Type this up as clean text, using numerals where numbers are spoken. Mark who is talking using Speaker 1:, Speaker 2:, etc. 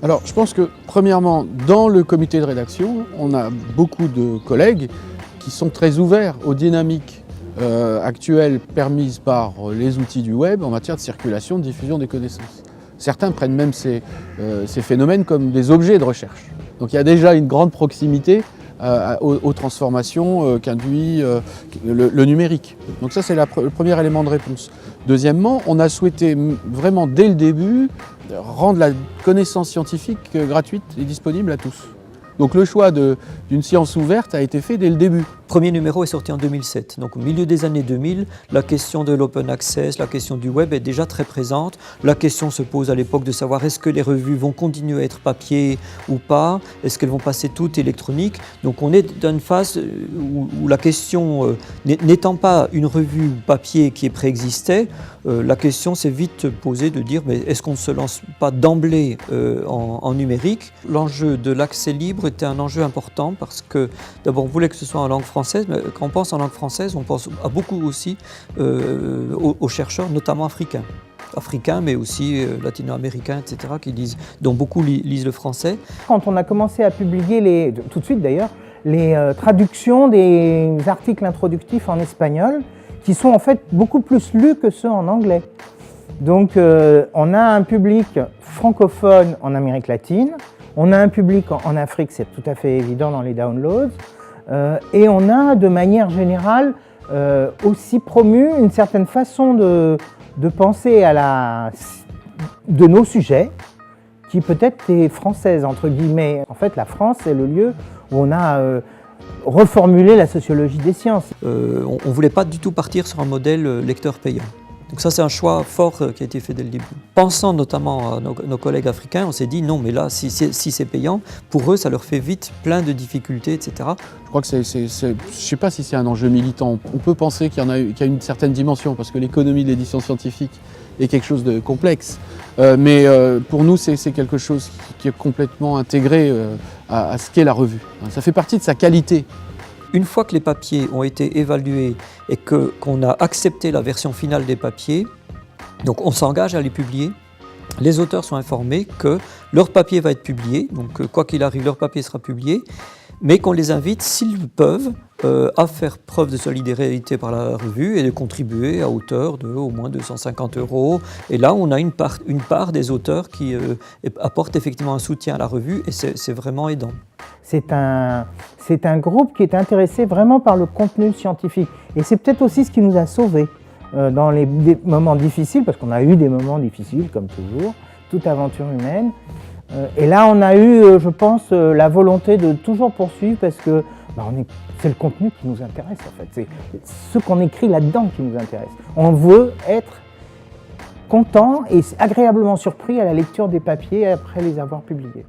Speaker 1: Alors, je pense que, premièrement, dans le comité de rédaction, on a beaucoup de collègues qui sont très ouverts aux dynamiques actuelles permises par les outils du web en matière de circulation, de diffusion des connaissances. Certains prennent même ces phénomènes comme des objets de recherche. Donc il y a déjà une grande proximité aux transformations qu'induit le numérique. Donc ça, c'est le premier élément de réponse. Deuxièmement, on a souhaité vraiment dès le début rendre la connaissance scientifique gratuite et disponible à tous. Donc le choix d'une science ouverte a été fait dès le début.
Speaker 2: Le premier numéro est sorti en 2007, donc au milieu des années 2000, la question de l'open access, la question du web est déjà très présente. La question se pose à l'époque de savoir est-ce que les revues vont continuer à être papier ou pas, est-ce qu'elles vont passer toutes électroniques. Donc on est dans une phase où la question, n'étant pas une revue papier qui préexistait, la question s'est vite posée de dire mais est-ce qu'on ne se lance pas d'emblée en numérique. L'enjeu de l'accès libre était un enjeu important parce que d'abord on voulait que ce soit en langue française, mais quand on pense en langue française, on pense à beaucoup aussi aux chercheurs, notamment africains, mais aussi latino-américains, etc., dont beaucoup lisent le français.
Speaker 3: Quand on a commencé à publier, tout de suite d'ailleurs, les traductions des articles introductifs en espagnol, qui sont en fait beaucoup plus lus que ceux en anglais. Donc on a un public francophone en Amérique latine, on a un public en Afrique, c'est tout à fait évident dans les downloads, et on a de manière générale aussi promu une certaine façon de penser de nos sujets, qui peut-être est française, entre guillemets. En fait, la France, c'est le lieu où on a reformulé la sociologie des sciences.
Speaker 2: On ne voulait pas du tout partir sur un modèle lecteur payant. Donc ça, c'est un choix fort qui a été fait dès le début. Pensant notamment à nos collègues africains, on s'est dit non, mais là, si c'est payant, pour eux, ça leur fait vite plein de difficultés, etc.
Speaker 1: Je crois que je ne sais pas si c'est un enjeu militant. On peut penser qu'il y a une certaine dimension, parce que l'économie de l'édition scientifique est quelque chose de complexe. Mais pour nous, c'est quelque chose qui est complètement intégré à ce qu'est la revue. Ça fait partie de sa qualité.
Speaker 2: Une fois que les papiers ont été évalués et qu'on a accepté la version finale des papiers, donc on s'engage à les publier. Les auteurs sont informés que leur papier va être publié, donc quoi qu'il arrive, leur papier sera publié, mais qu'on les invite, s'ils peuvent, à faire preuve de solidarité par la revue et de contribuer à hauteur de au moins 250 €. Et là, on a une part des auteurs qui apportent effectivement un soutien à la revue et c'est vraiment aidant.
Speaker 3: C'est un groupe qui est intéressé vraiment par le contenu scientifique. Et c'est peut-être aussi ce qui nous a sauvés dans les moments difficiles, parce qu'on a eu des moments difficiles, comme toujours, toute aventure humaine. Et là, on a eu, je pense, la volonté de toujours poursuivre, parce que c'est le contenu qui nous intéresse, en fait. C'est ce qu'on écrit là-dedans qui nous intéresse. On veut être content et agréablement surpris à la lecture des papiers après les avoir publiés.